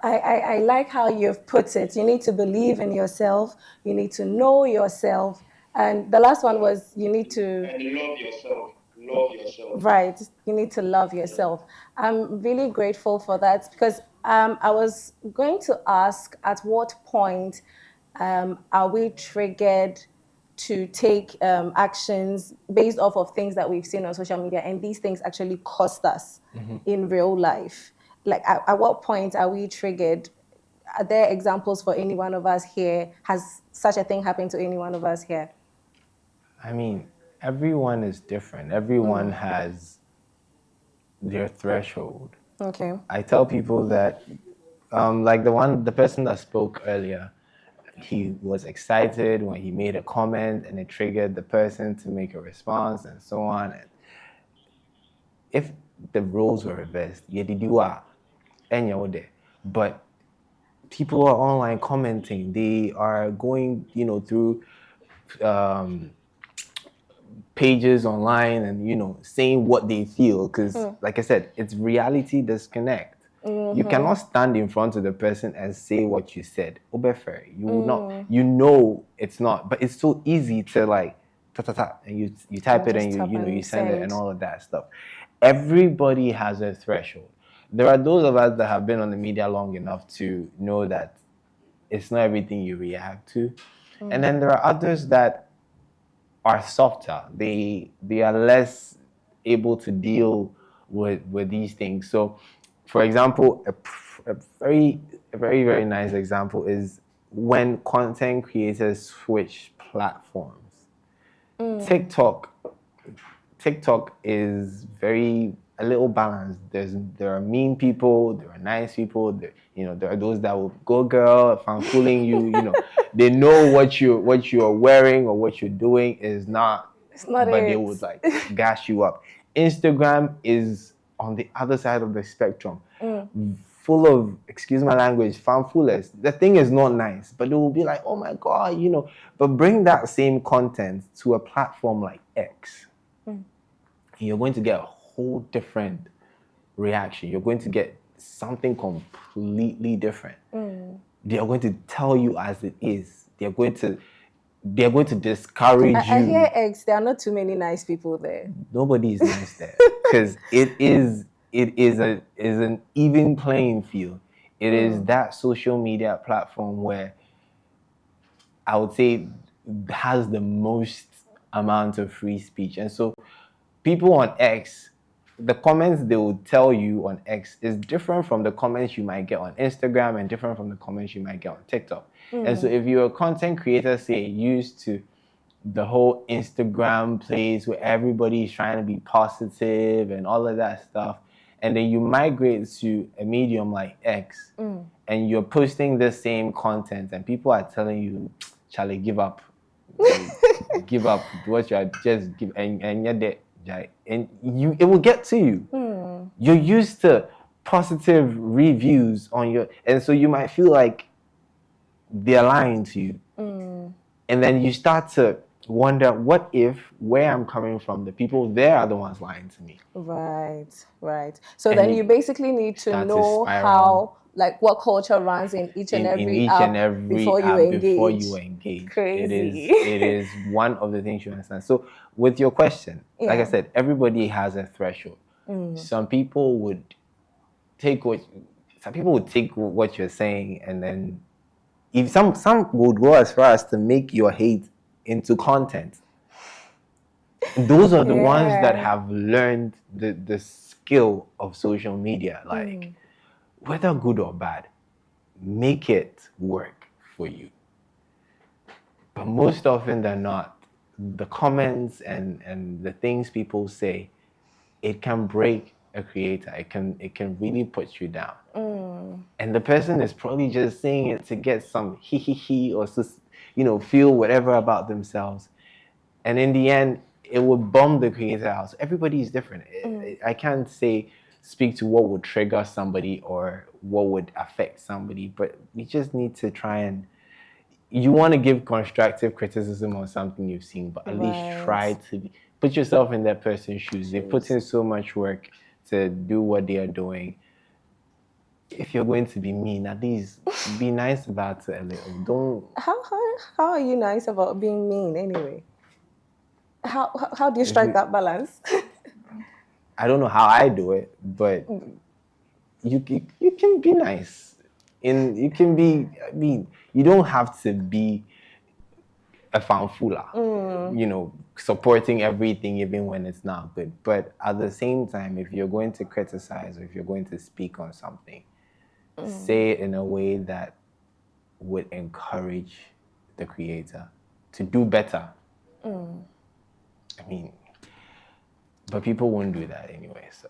I like how you've put it. You need to believe in yourself. You need to know yourself. And the last one was you need to... And love yourself. Love yourself. Right. You need to love yourself. I'm really grateful for that because I was going to ask at what point are we triggered to take actions based off of things that we've seen on social media, and these things actually cost us in real life. Like, at what point are we triggered? Are there examples for any one of us here? Has such a thing happened to any one of us here? I mean, everyone is different. Everyone has their threshold. Okay. I tell people that, like the person that spoke earlier, he was excited when he made a comment and it triggered the person to make a response and so on. And if the roles were reversed, yeah, did you are, and you're there. But people are online commenting. They are going, through pages online and saying what they feel, because like I said, it's reality disconnect. You cannot stand in front of the person and say what you said. Obefer, you will not. It's not, but it's so easy to like ta ta ta, and you type it and you send it and all of that stuff. Everybody has a threshold. There are those of us that have been on the media long enough to know that it's not everything you react to, and then there are others that are softer. They are less able to deal with these things. So, for example, a very nice example is when content creators switch platforms. TikTok is a little balanced. There are mean people, there are nice people. There are those that will go girl if I'm fooling you. They know what you're wearing or what you're doing is not. It's not But it. they would like gas you up. Instagram is on the other side of the spectrum, full of, excuse my language, fanfullers. The thing is not nice, but they will be like, oh my god, But bring that same content to a platform like X, you're going to get a whole different reaction. You're going to get something completely different. They are going to tell you as it is. They're going to discourage you. I hear X, there are not too many nice people there. Nobody is nice there because it is an even playing field. It is that social media platform where I would say has the most amount of free speech. And so people on X, the comments they will tell you on X is different from the comments you might get on Instagram and different from the comments you might get on TikTok. And so if you're a content creator, say, used to the whole Instagram place where everybody is trying to be positive and all of that stuff, and then you migrate to a medium like X, and you're posting the same content, and people are telling you, Charlie, give up. Give up what you are just give, and you're there. And it will get to you. You're used to positive reviews on your, and so you might feel like they're lying to you. And then you start to wonder, what if where I'm coming from, the people there are the ones lying to me? Right. So then you basically need to know how, like, what culture runs in each and every app before you engage. Crazy. It is one of the things you understand. So with your question, like I said, everybody has a threshold. Some people would take what you're saying, and then if some would go as far as to make your hate into content. Those are the ones that have learned the skill of social media, like whether good or bad, make it work for you. But most often than not, the comments and the things people say, it can break a creator. It can really put you down. And the person is probably just saying it to get some hee or feel whatever about themselves. And in the end, it will bomb the creator out. So everybody is different. I can't speak to what would trigger somebody or what would affect somebody, but we just need to try and, you want to give constructive criticism on something you've seen, but at least try to put yourself in that person's shoes. They put in so much work to do what they are doing. If you're going to be mean, at least be nice about it a little. Don't. How are you nice about being mean anyway? How do you strike that balance? I don't know how I do it, but you can be nice, and you can be. I mean, you don't have to be a fanfula, supporting everything even when it's not good. But at the same time, if you're going to criticize or if you're going to speak on something, say it in a way that would encourage the creator to do better. I mean, but people won't do that anyway. So.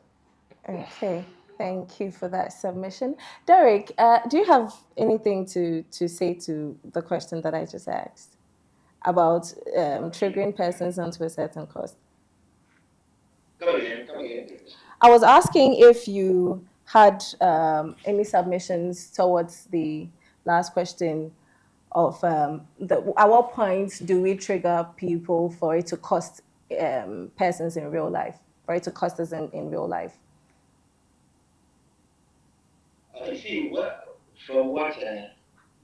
Okay, thank you for that submission. Derek, do you have anything to say to the question that I just asked about triggering persons onto a certain cost? Come again. I was asking if you had any submissions towards the last question of at what point do we trigger people for it to cost persons in real life, for it to cost us in real life? You see, from what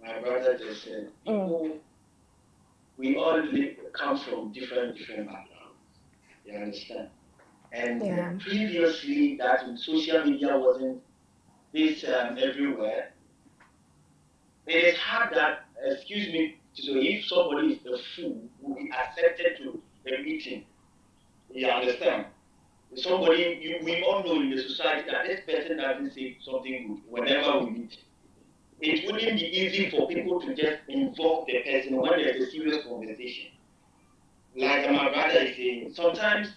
my brother just said, people, we all come from different backgrounds. You understand? And previously, that social media wasn't this everywhere. It is hard that, excuse me, so if somebody is a fool, will be accepted to the meeting. You understand? somebody we all know in the society that this person doesn't say something good whenever we meet. It wouldn't be easy for people to just involve the person when there's a serious conversation. Like my brother is saying, sometimes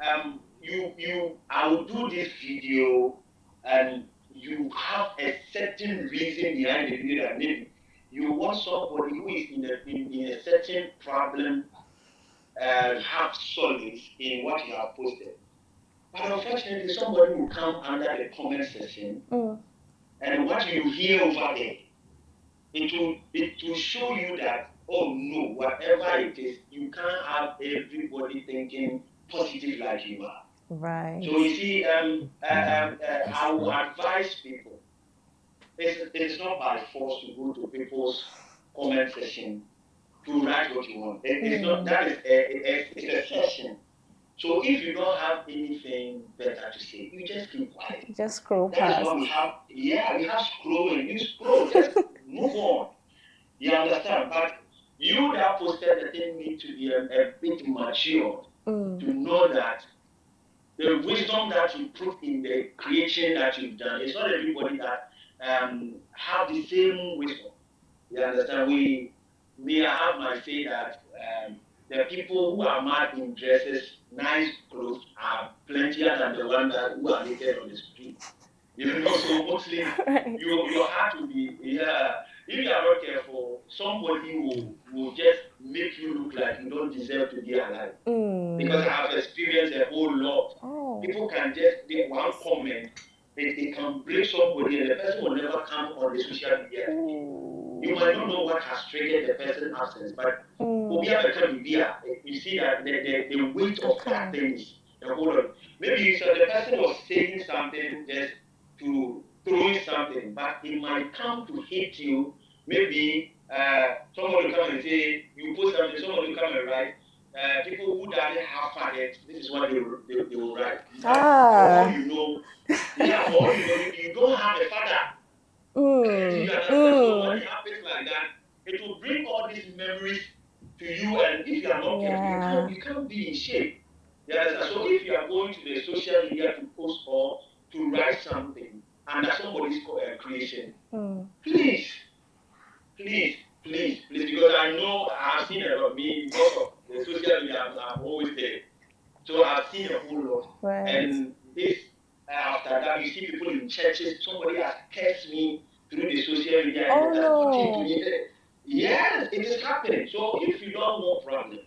I will do this video and you have a certain reason behind the video that maybe you want somebody who is in a certain problem have solace in what you have posted. But unfortunately, somebody will come under the comment section, and what you hear over there, it will show you that, oh no, whatever it is, you can't have everybody thinking positive like you are. Right. So you see, I will advise people. It's not by force to go to people's comment section to write what you want. It's not that is it's a session. So if you don't have anything better to say, you just keep quiet. Just scroll That past. is what we have. Yeah, we have scrolling. You scroll, just move on. You understand? But you that posted the thing need to be a bit mature to know that the wisdom that you put in the creation that you've done, it's not everybody that have the same wisdom. You understand? Me, I have my say that the people who are mad in dresses, nice clothes, are plentier than the ones that who are naked on the street. You know, so mostly Right. you have to be, yeah. If you are not careful, somebody will just make you look like you don't deserve to be alive. Because I have experienced a whole lot. Oh. People can just make one comment, they can break somebody, and the person will never come on the social media again. You might not know what has triggered the person's absence, but you see that the weight of that thing is a whole lot. Maybe you said the person was saying something just to throwing something, but it might come to hit you. Maybe somebody will come and say, you post something, somebody will come and write, people who doesn't have fathers, this is what they will write. For all you know, yeah, for all you know, you don't have a father. You understand? So when it happens like that, it will bring all these memories to you, and if you are not careful, you can't be in shape. You understand? So if you are going to the social media to post or to write something under somebody's creation, please, because I know I've seen a lot of me because of the social media. I'm always there, so I've seen a whole lot. Right. And this after that, you see people in churches. Somebody has cursed me through the social media and has put it to me. Yes, it is happening. So if you don't know problem,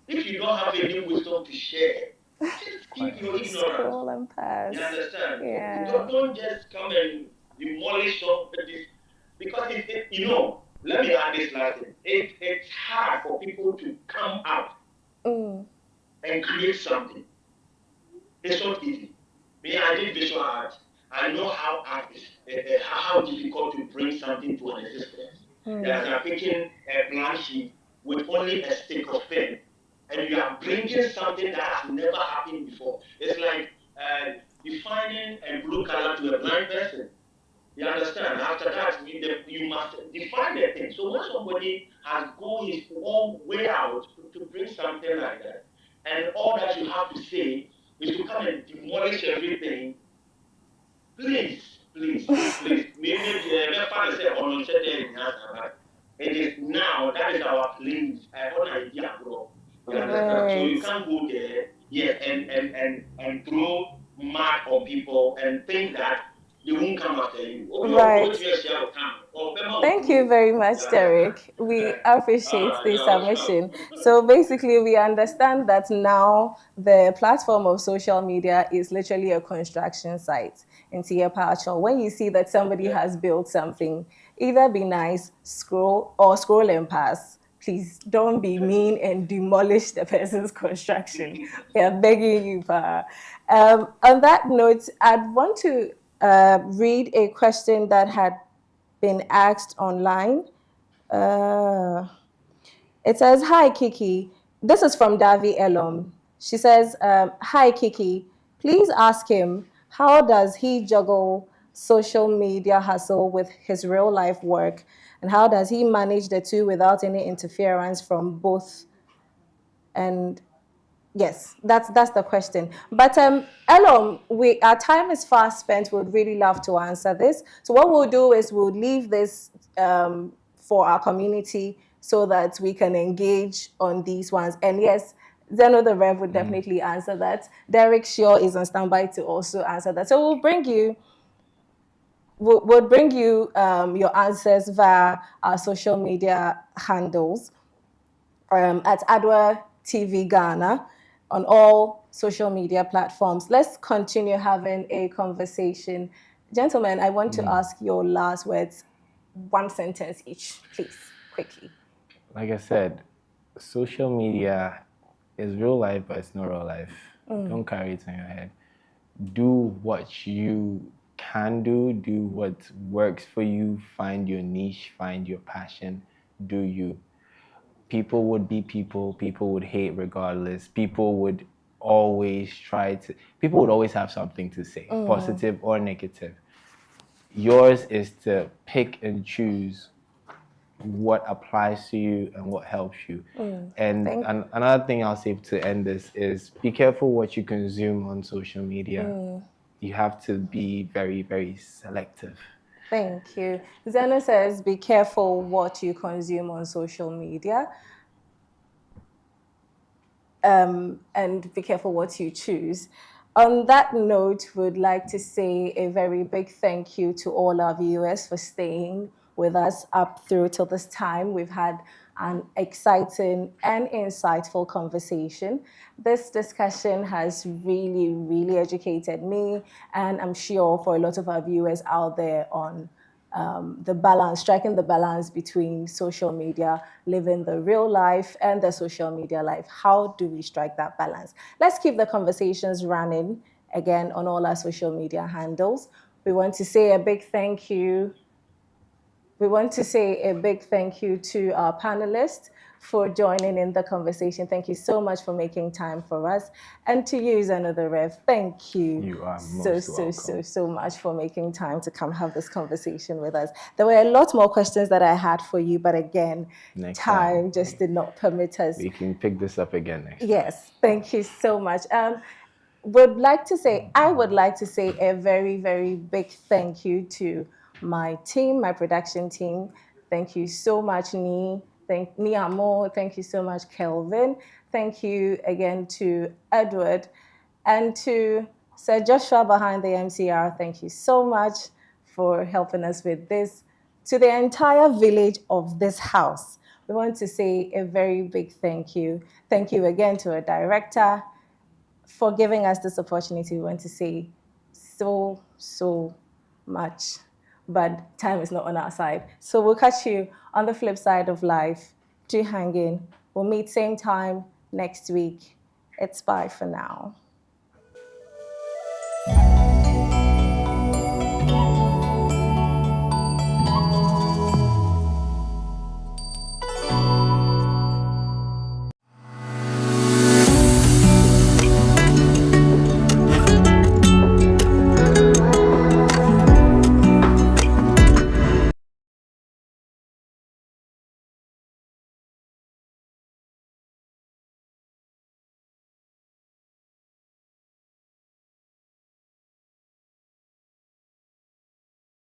if you don't have any wisdom to share, just keep your ignorance. Scroll and pass. You understand? Yeah. Don't just come and demolish somebody because let me add this last thing. It's hard for people to come out and create something. It's not easy. Me, I did visual art. I know how art is, how difficult to bring something to an existence. There's a picking a blank sheet with only a stick of pen, and you are bringing something that has never happened before. It's like defining a blue color to a blind person. You understand? After that, you must define the thing. So when somebody has gone his own way out to bring something like that, and all that you have to say is to come and demolish everything, please. Maybe father said, "Oh, it is now. That is our please. I want an idea, bro. You understand? So you can't go there, yes, and throw mud on people and think that they won't come after you. Right. Thank you very much, Derek. We appreciate the submission. So basically, we understand that now the platform of social media is literally a construction site in Tia Pacho. When you see that somebody has built something, either be nice, scroll and pass. Please don't be mean and demolish the person's construction. We are begging you, Pa. On that note, I'd want to read a question that had been asked online. It says, "Hi, Kiki." This is from Davi Elom. She says, "Hi, Kiki. Please ask him, how does he juggle social media hustle with his real life work? And how does he manage the two without any interference from both? And Yes, that's the question. But Elom, our time is fast spent. We'd really love to answer this. So what we'll do is we'll leave this for our community so that we can engage on these ones. And yes, Zeno the Rev would definitely answer that. Derek Shaw is on standby to also answer that. So we'll bring you your answers via our social media handles at Adwa TV Ghana on all social media platforms. Let's continue having a conversation. Gentlemen, I want to ask your last words, one sentence each, please, quickly. Like I said, social media is real life, but it's not real life. Don't carry it in your head. Do what you can do what works for you, find your niche, find your passion, do you. People would be people would hate regardless, people would always have something to say, positive or negative. Yours is to pick and choose what applies to you and what helps you. And another thing I'll say to end this is be careful what you consume on social media. You have to be very, very selective. Thank you. Zeno says, be careful what you consume on social media. And be careful what you choose. On that note, we'd like to say a very big thank you to all our viewers for staying with us up through till this time. We've had an exciting and insightful conversation. This discussion has really, really educated me, and I'm sure for a lot of our viewers out there on the balance, striking the balance between social media, living the real life and the social media life. How do we strike that balance? Let's keep the conversations running again on all our social media handles. We want to say a big thank you. We want to say a big thank you to our panelists for joining in the conversation. Thank you so much for making time for us. And to you, Zeno the Rev, thank you. You are so much for making time to come have this conversation with us. There were a lot more questions that I had for you, but again, time just did not permit us. We can pick this up again next time. Yes, thank you so much. I would like to say a very, very big thank you to my team, my production team. Thank you so much, Thank Niamo. Thank you so much, Kelvin. Thank you again to Edward and to Sir Joshua behind the MCR. Thank you so much for helping us with this. To the entire village of this house, we want to say a very big thank you. Thank you again to our director for giving us this opportunity. We want to say so much. But time is not on our side. So we'll catch you on the flip side of life. Do hang in. We'll meet same time next week. It's bye for now.